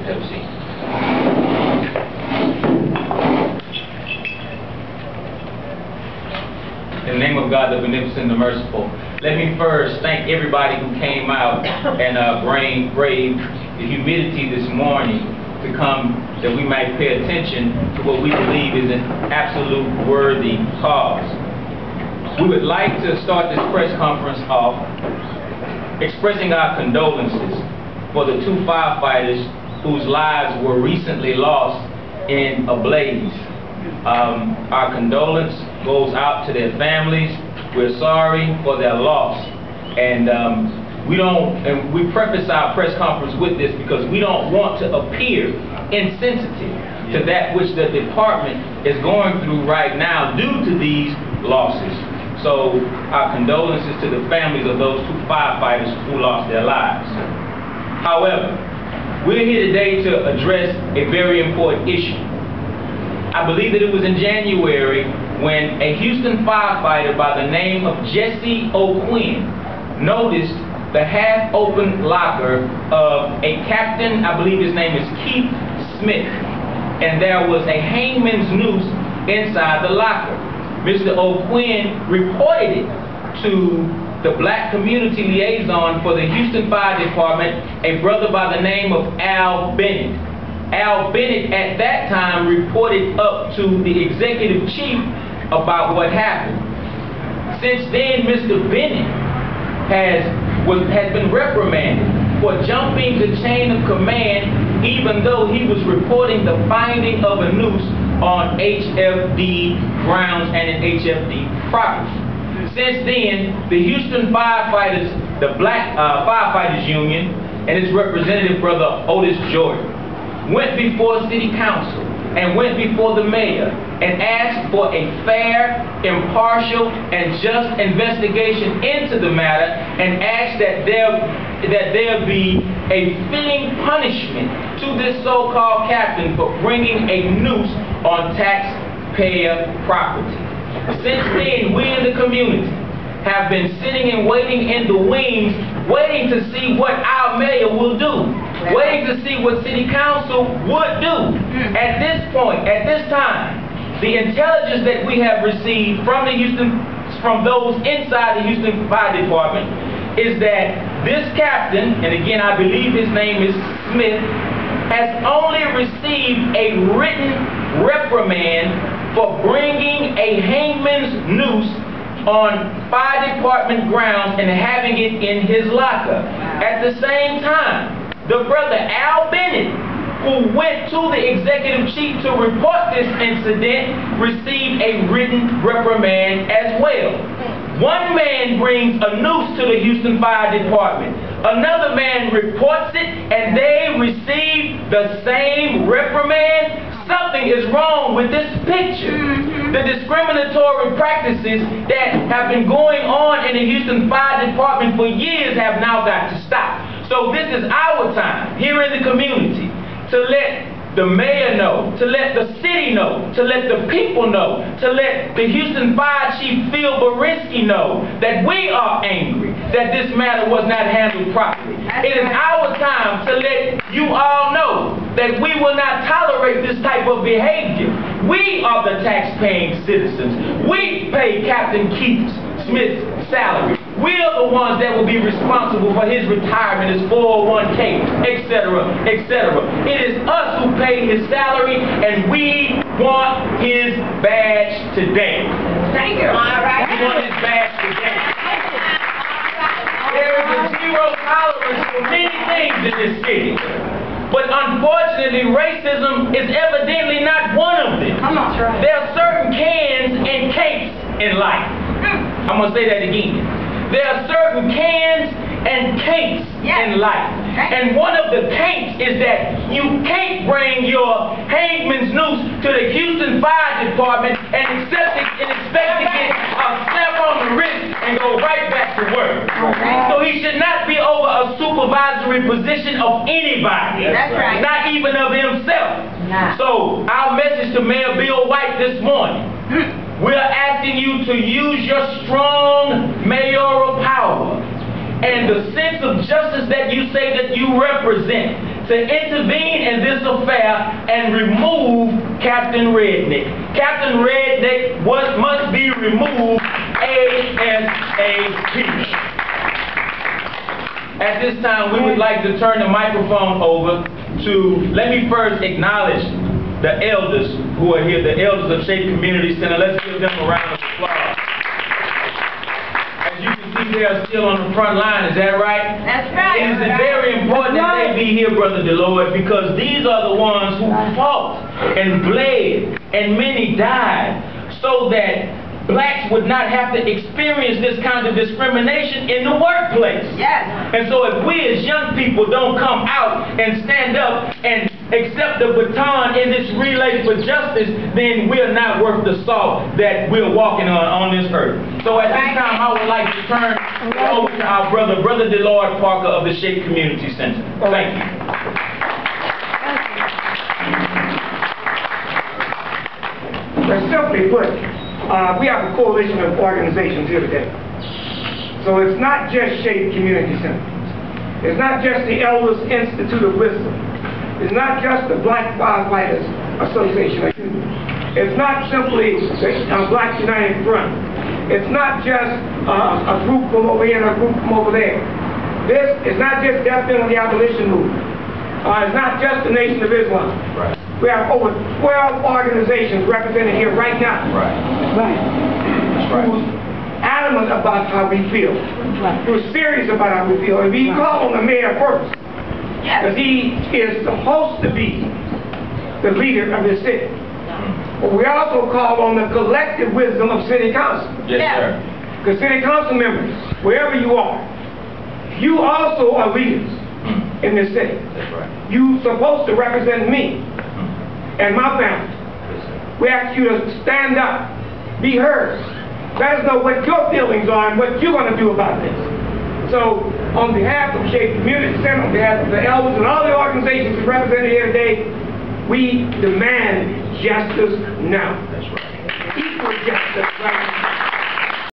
Have a seat. In the name of God, the beneficent, the merciful, let me first thank everybody who came out and braved the humidity this morning to come, that we might pay attention to what we believe is an absolute worthy cause. We would like to start this press conference off expressing our condolences for the two firefighters whose lives were recently lost in a blaze. Our condolence goes out to their families. We're sorry for their loss, and we preface our press conference with this because we don't want to appear insensitive to that which the department is going through right now due to these losses. So our condolences to the families of those two firefighters who lost their lives. However, we're here today to address a very important issue. I believe that it was in January when a Houston firefighter by the name of Jesse O'Quinn noticed the half-open locker of a captain, I believe his name is Keith Smith, and there was a hangman's noose inside the locker. Mr. O'Quinn reported it to the black community liaison for the Houston Fire Department, a brother by the name of Al Bennett. Al Bennett at that time reported up to the executive chief about what happened. Since then, Mr. Bennett has been reprimanded for jumping the chain of command, even though he was reporting the finding of a noose on HFD grounds and in HFD property. Since then, the Houston firefighters, the Black Firefighters Union, and its representative, Brother Otis Jordan, went before City Council and went before the mayor and asked for a fair, impartial, and just investigation into the matter, and asked that there be a fitting punishment to this so-called captain for bringing a noose on taxpayer property. Since then, we in the community have been sitting and waiting in the wings, waiting to see what our mayor will do, waiting to see what City Council would do. At this point, at this time, the intelligence that we have received from those inside the Houston Fire Department is that this captain, and again I believe his name is Smith, has only received a written reprimand for bringing a hangman's noose on fire department grounds and having it in his locker. At the same time, the brother Al Bennett, who went to the executive chief to report this incident, received a written reprimand as well. One man brings a noose to the Houston Fire Department. Another man reports it and they receive the same reprimand. Something is wrong with this picture. The discriminatory practices that have been going on in the Houston Fire Department for years have now got to stop. So this is our time here in the community to let the mayor know, to let the city know, to let the people know, to let the Houston Fire Chief Phil Borinsky know that we are angry that this matter was not handled properly. It is our time to let you all know that we will not tolerate this type of behavior. We are the tax-paying citizens. We pay Captain Keith Smith's salary. We are the ones that will be responsible for his retirement, his 401k, etc., etc. It is us who pay his salary, and we want his badge today. Thank you. All right. We want his badge today. There is a zero tolerance for many things in this city. But unfortunately, racism is evidently not one of them. Come on, right. There are certain cans and cakes in life. I'm going to say that again. There are certain cans and cakes in life. And one of the cakes is that you can't bring your hangman's noose to the Houston Fire Department and expect to get a slap on the wrist and go right back to work. So he should not be over a supervisory position of anybody. That's right. Not even of himself. Nah. So our message to Mayor Bill White this morning, we're asking you to use your strong mayoral power and the sense of justice that you say that you represent to intervene in this affair and remove Captain Redneck. Captain Redneck must be removed ASAP. At this time, we would like to turn the microphone over to, let me first acknowledge the elders who are here, the elders of Shape Community Center. Let's give them a round of applause. As you can see, they are still on the front line, is that right? That's right. It is very important that they be here, Brother Deloitte, because these are the ones who fought and bled, and many died, so that blacks would not have to experience this kind of discrimination in the workplace. Yes. And so if we as young people don't come out and stand up and accept the baton in this relay for justice, then we're not worth the salt that we're walking on this earth. So at this time, I would like to turn it over to our Brother Deloitte Parker of the Shape Community Center. Thank you. Well, simply put, we have a coalition of organizations here today. So it's not just Shape Community Center. It's not just the Elders Institute of Wisdom. It's not just the Black Firefighters Association of Youth. It's not simply the Black United Front. It's not just a group from over here and a group from over there. This is not just Death Penalty Abolition Movement. It's not just the Nation of Islam. Right. We have over 12 organizations represented here right now. Right. That's right. Who's adamant about how we feel. Who's serious about how we feel. And we call on the mayor first. Because he is supposed to be the leader of the city. But we also call on the collective wisdom of city council. Yes, sir. Because city council members, wherever you are, you also are leaders in this city. That's right. You're supposed to represent me and my family. We ask you to stand up, be heard. Let us know what your feelings are and what you're going to do about this. So, on behalf of Shape Community Center, on behalf of the elders and all the organizations represented here today, we demand justice now. That's right. Equal justice right now.